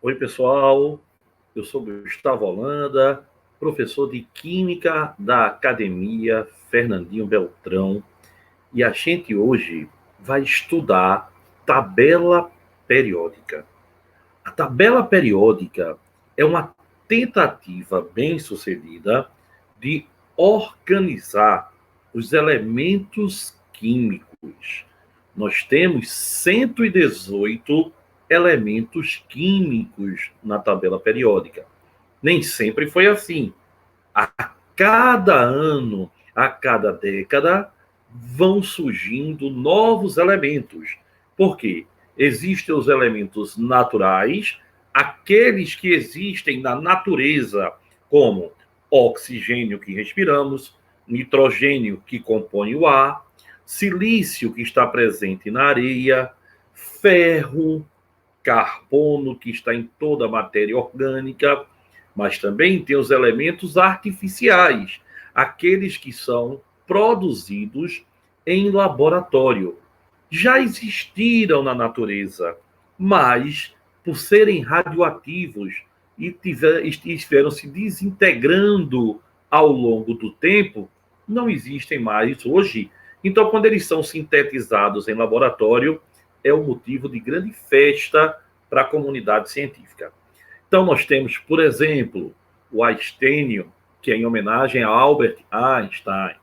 Oi, pessoal. Eu sou Gustavo Holanda, professor de Química da Academia Fernandinho Beltrão, e a gente hoje vai estudar tabela periódica. A tabela periódica é uma tentativa bem-sucedida de organizar os elementos químicos. Nós temos 118 elementos químicos na tabela periódica. Nem sempre foi assim. A cada ano, a cada década, vão surgindo novos elementos. Por quê? Existem os elementos naturais, aqueles que existem na natureza, como oxigênio que respiramos, nitrogênio que compõe o ar, silício que está presente na areia, ferro, carbono que está em toda a matéria orgânica, mas também tem os elementos artificiais, aqueles que são produzidos em laboratório. Já existiram na natureza, mas por serem radioativos e estiveram se desintegrando ao longo do tempo, não existem mais hoje. Então, quando eles são sintetizados em laboratório, é o motivo de grande festa para a comunidade científica. Então, nós temos, por exemplo, o astênio, que é em homenagem a Albert Einstein,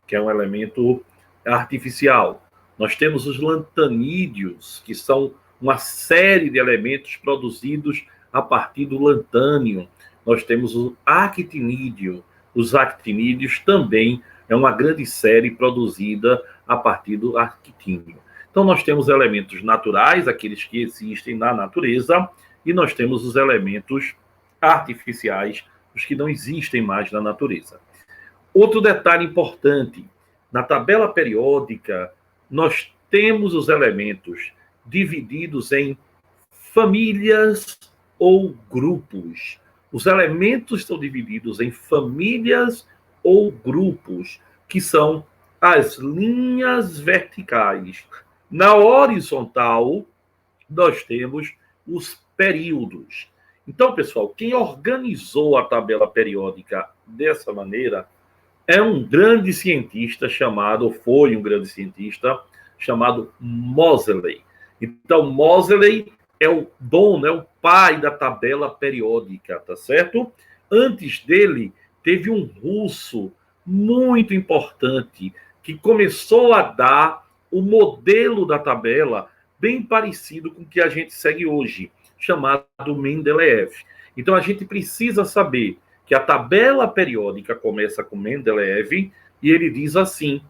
que é um elemento artificial. Nós temos os lantanídeos, que são uma série de elementos produzidos a partir do lantânio. Nós temos o actinídeo. Os actinídeos também é uma grande série produzida a partir do actínio. Então, nós temos elementos naturais, aqueles que existem na natureza, e nós temos os elementos artificiais, os que não existem mais na natureza. Outro detalhe importante, na tabela periódica, nós temos os elementos divididos em famílias ou grupos. Os elementos estão divididos em famílias ou grupos, que são as linhas verticais. Na horizontal, nós temos os períodos. Então, pessoal, quem organizou a tabela periódica dessa maneira é um grande cientista chamado, ou foi um grande cientista, chamado Moseley. Então, Moseley é o dono, é o pai da tabela periódica, tá certo? Antes dele, teve um russo muito importante que começou a dar o modelo da tabela bem parecido com o que a gente segue hoje, chamado Mendeleev. Então, a gente precisa saber que a tabela periódica começa com Mendeleev e ele diz assim: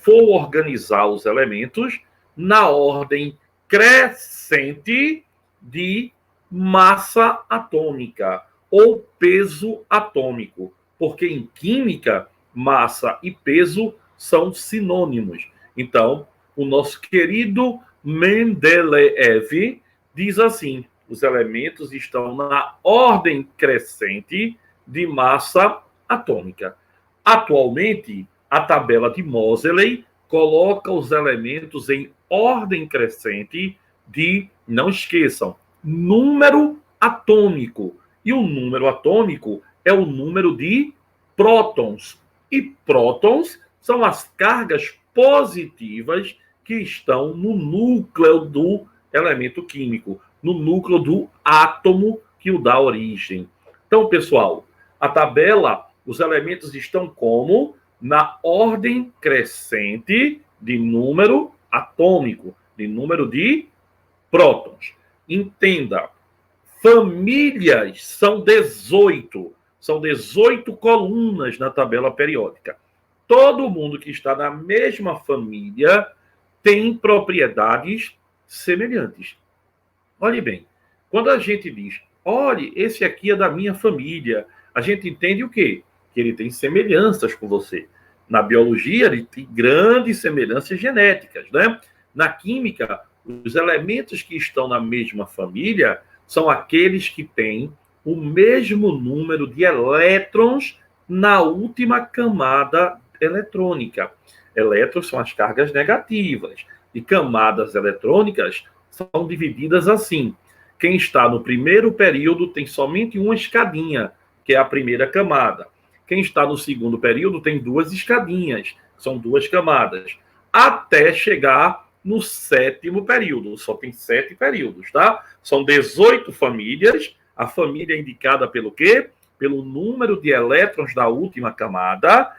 vou organizar os elementos na ordem crescente de massa atômica ou peso atômico, porque em química, massa e peso são sinônimos. Então, o nosso querido Mendeleev diz assim: os elementos estão na ordem crescente de massa atômica. Atualmente, a tabela de Moseley coloca os elementos em ordem crescente de, não esqueçam, número atômico. E o número atômico é o número de prótons. E prótons são as cargas positivas que estão no núcleo do elemento químico, no núcleo do átomo que o dá origem. Então, pessoal, a tabela, os elementos estão como? Na ordem crescente de número atômico, de número de prótons. Entenda, famílias são 18. São 18 colunas na tabela periódica. Todo mundo que está na mesma família tem propriedades semelhantes. Olhe bem, quando a gente diz, olhe, esse aqui é da minha família, a gente entende o quê? Que ele tem semelhanças com você. Na biologia, ele tem grandes semelhanças genéticas, né? Na química, os elementos que estão na mesma família são aqueles que têm o mesmo número de elétrons na última camada eletrônica. Elétrons são as cargas negativas. E camadas eletrônicas são divididas assim. Quem está no primeiro período tem somente uma escadinha, que é a primeira camada. Quem está no segundo período tem duas escadinhas, são duas camadas, até chegar no sétimo período. Só tem 7 períodos, tá? São 18 famílias. A família é indicada pelo quê? Pelo número de elétrons da última camada.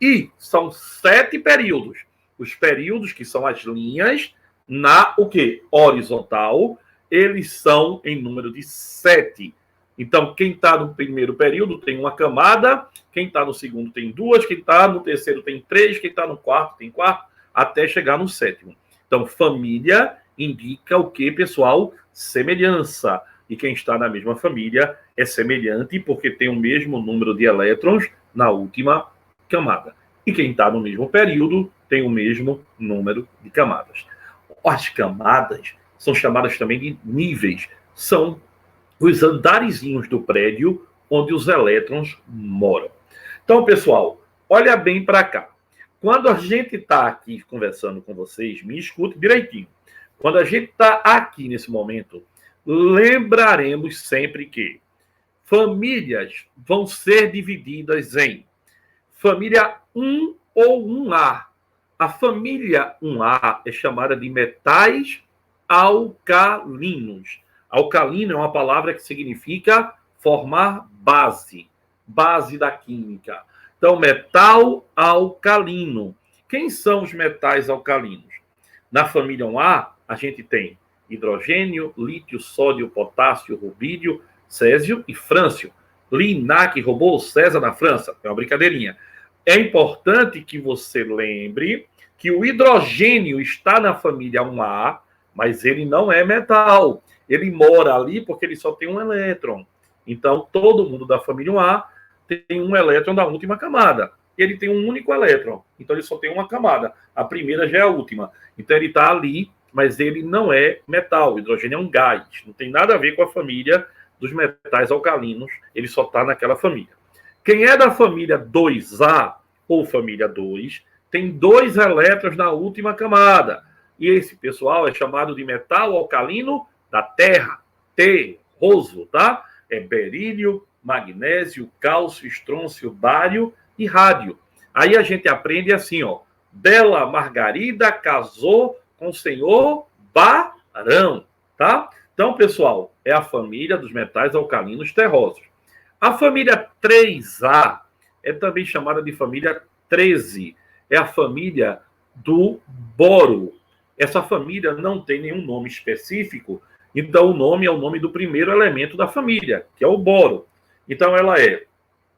E são 7 períodos. Os períodos, que são as linhas, na o quê? Horizontal, eles são em número de 7. Então, quem está no primeiro período tem uma camada, quem está no segundo tem 2, quem está no terceiro tem 3, quem está no quarto tem 4, até chegar no sétimo. Então, família indica o que, pessoal? Semelhança. E quem está na mesma família é semelhante porque tem o mesmo número de elétrons na última camada. E quem está no mesmo período tem o mesmo número de camadas. As camadas são chamadas também de níveis. São os andarezinhos do prédio onde os elétrons moram. Então, pessoal, olha bem para cá. Quando a gente está aqui conversando com vocês, me escute direitinho. Quando a gente está aqui nesse momento, lembraremos sempre que famílias vão ser divididas em família 1 ou 1A. A família 1A é chamada de metais alcalinos. Alcalino é uma palavra que significa formar base, base da química. Então, metal alcalino. Quem são os metais alcalinos? Na família 1A, a gente tem hidrogênio, lítio, sódio, potássio, rubídio, césio e frâncio. Linac roubou César na França. É uma brincadeirinha. É importante que você lembre que o hidrogênio está na família 1A, mas ele não é metal. Ele mora ali porque ele só tem um elétron. Então, todo mundo da família 1A tem um elétron da última camada. Ele tem um único elétron. Então, ele só tem uma camada. A primeira já é a última. Então, ele está ali, mas ele não é metal. O hidrogênio é um gás. Não tem nada a ver com a família dos metais alcalinos. Ele só está naquela família. Quem é da família 2A ou família 2 tem 2 elétrons na última camada. E esse pessoal é chamado de metal alcalino da Terra, terroso, tá? É berílio, magnésio, cálcio, estrôncio, bário e rádio. Aí a gente aprende assim, ó. Bela Margarida casou com o senhor Barão, tá? Então, pessoal, é a família dos metais alcalinos terrosos. A família 3A é também chamada de família 13. É a família do boro. Essa família não tem nenhum nome específico, então o nome é o nome do primeiro elemento da família, que é o boro. Então ela é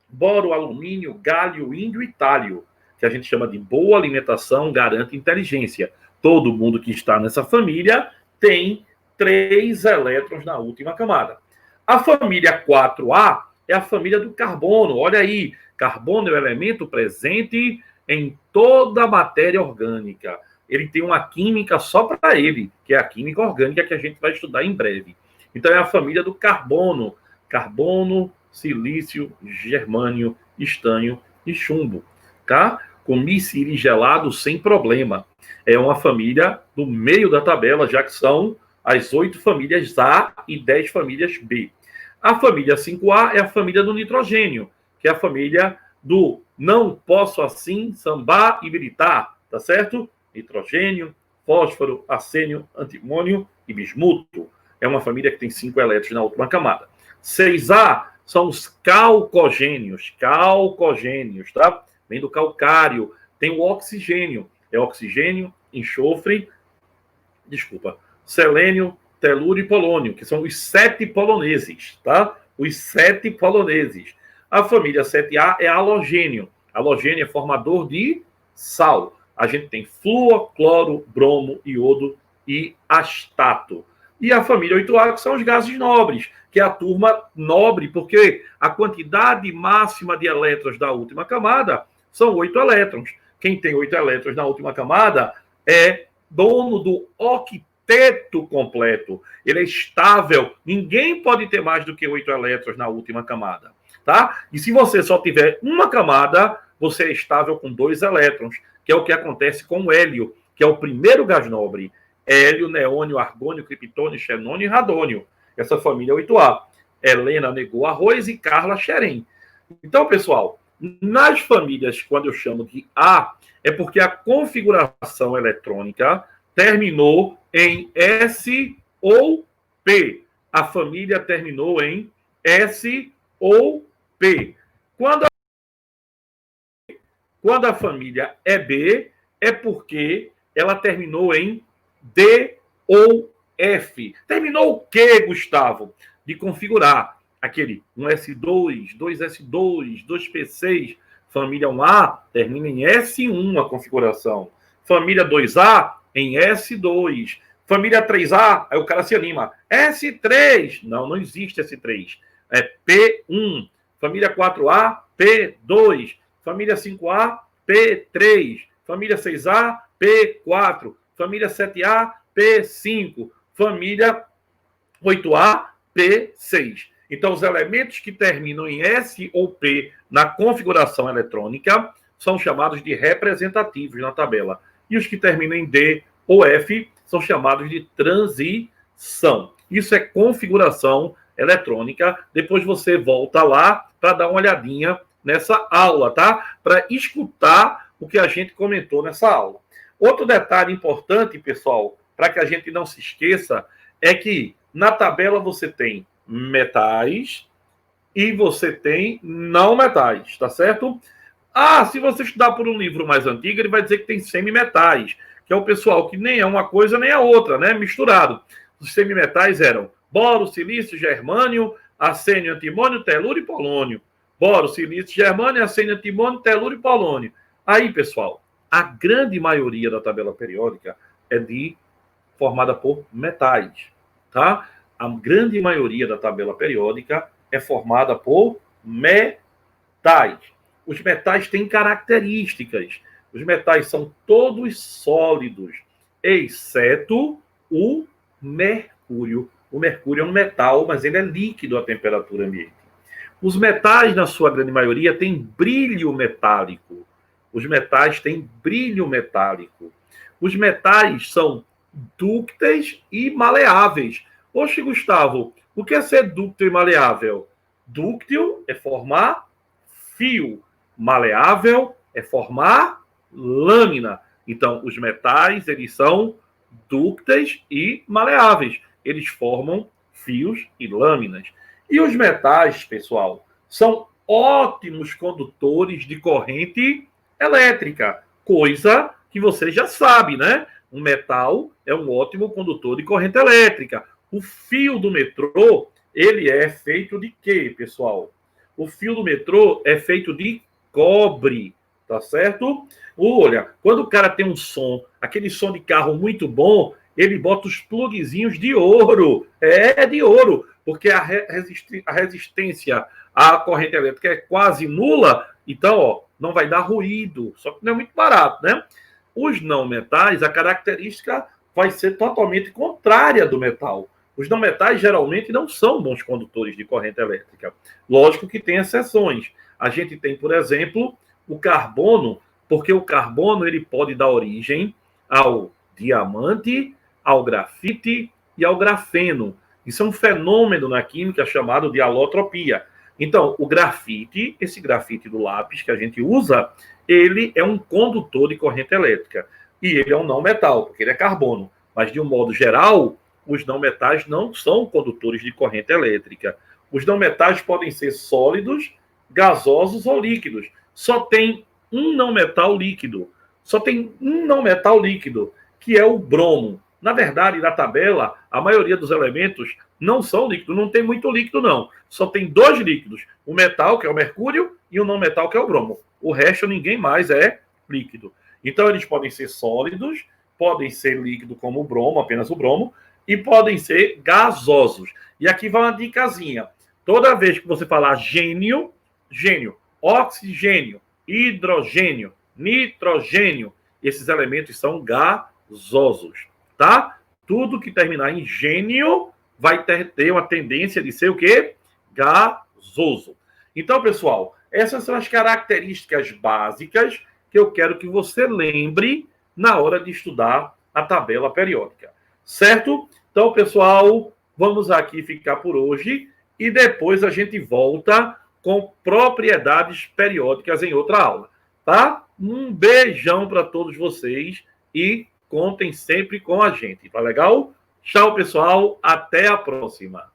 boro, alumínio, gálio, índio e tálio, que a gente chama de boa alimentação garante inteligência. Todo mundo que está nessa família tem 3 elétrons na última camada. A família 4A é a família do carbono. Olha aí, carbono é o elemento presente em toda a matéria orgânica. Ele tem uma química só para ele, que é a química orgânica que a gente vai estudar em breve. Então é a família do carbono. Carbono, silício, germânio, estanho e chumbo. Tá? Comi siri gelado sem problema. É uma família do meio da tabela, já que são as 8 famílias A e 10 famílias B. A família 5A é a família do nitrogênio, que é a família do não posso assim sambar e militar, tá certo? Nitrogênio, fósforo, arsênio, antimônio e bismuto. É uma família que tem 5 elétrons na última camada. 6A são os calcogênios, tá? Vem do calcário. Tem o oxigênio. É oxigênio, enxofre, selênio, telúrio e polônio, que são os 7 poloneses, tá? Os 7 poloneses. A família 7A é halogênio. Halogênio é formador de sal. A gente tem flúor, cloro, bromo, iodo e astato. E a família 8A, que são os gases nobres, que é a turma nobre, porque a quantidade máxima de elétrons da última camada são 8 elétrons. Quem tem 8 elétrons na última camada é dono do octeto completo. Ele é estável. Ninguém pode ter mais do que 8 elétrons na última camada. Tá? E se você só tiver uma camada, você é estável com 2 elétrons, que é o que acontece com o hélio, que é o primeiro gás nobre. Hélio, neônio, argônio, criptônio, xenônio e radônio. essa família é 8A. Helena negou arroz e Carla xerém. Então, pessoal, nas famílias, quando eu chamo de A, é porque a configuração eletrônica terminou em S ou P. A família terminou em S ou P. Quando a família é B, é porque ela terminou em D ou F. Terminou o quê, Gustavo? De configurar aquele 1S2, 2S2, 2P6. Família 1A termina em S1 a configuração. Família 2A em S2. Família 3A, aí o cara se anima. S3. Não, não existe S3. É P1. Família 4A, P2. Família 5A, P3. Família 6A, P4. Família 7A, P5. Família 8A, P6. Então, os elementos que terminam em S ou P na configuração eletrônica são chamados de representativos na tabela. E os que terminam em D ou F são chamados de transição. Isso é configuração eletrônica. Depois você volta lá para dar uma olhadinha nessa aula, tá? Para escutar o que a gente comentou nessa aula. Outro detalhe importante, pessoal, para que a gente não se esqueça, é que na tabela você tem metais e você tem não metais, tá certo? Ah, se você estudar por um livro mais antigo, ele vai dizer que tem semimetais, que é o pessoal que nem é uma coisa nem a outra, né? Misturado. Os semimetais eram boro, silício, germânio, arsênio, antimônio, telúrio e polônio. Boro, silício, germânio, arsênio, antimônio, telúrio e polônio. Aí, pessoal, a grande maioria da tabela periódica é formada por metais, tá? A grande maioria da tabela periódica é formada por metais. Os metais têm características. Os metais são todos sólidos, exceto o mercúrio. O mercúrio é um metal, mas ele é líquido à temperatura ambiente. Os metais, na sua grande maioria, têm brilho metálico. Os metais têm brilho metálico. Os metais são dúcteis e maleáveis. Oxe, Gustavo, o que é ser dúctil e maleável? Dúctil é formar fio. Maleável é formar lâmina. Então, os metais, eles são dúcteis e maleáveis. Eles formam fios e lâminas. E os metais, pessoal, são ótimos condutores de corrente elétrica, coisa que você já sabe, né? Um metal é um ótimo condutor de corrente elétrica. O fio do metrô, ele é feito de quê, pessoal? O fio do metrô é feito de cobre, tá certo? Olha, quando o cara tem um som, aquele som de carro muito bom, ele bota os plugzinhos de ouro. É de ouro, porque a resistência à corrente elétrica é quase nula, então, ó, não vai dar ruído, só que não é muito barato, né? Os não metais, a característica vai ser totalmente contrária do metal. Os não metais geralmente não são bons condutores de corrente elétrica. Lógico que tem exceções. A gente tem, por exemplo, o carbono, porque o carbono ele pode dar origem ao diamante, ao grafite e ao grafeno. Isso é um fenômeno na química chamado de alotropia. Então, o grafite, esse grafite do lápis que a gente usa, ele é um condutor de corrente elétrica. E ele é um não metal, porque ele é carbono. Mas, de um modo geral, os não metais não são condutores de corrente elétrica. Os não metais podem ser sólidos, gasosos ou líquidos. Só tem um não metal líquido. Só tem um não metal líquido, que é o bromo. Na verdade, na tabela, a maioria dos elementos não são líquidos. Não tem muito líquido, não. Só tem dois líquidos. O metal, que é o mercúrio, e o não metal, que é o bromo. O resto, ninguém mais é líquido. Então, eles podem ser sólidos, podem ser líquido como o bromo, apenas o bromo, e podem ser gasosos. E aqui vai uma dicasinha. Toda vez que você falar gênio, oxigênio, hidrogênio, nitrogênio, esses elementos são gasosos, tá? Tudo que terminar em gênio vai ter uma tendência de ser o quê? Gasoso. Então, pessoal, essas são as características básicas que eu quero que você lembre na hora de estudar a tabela periódica. Certo? Então, pessoal, vamos aqui ficar por hoje e depois a gente volta com propriedades periódicas em outra aula, tá? Um beijão para todos vocês e contem sempre com a gente, tá legal? Tchau, pessoal. Até a próxima.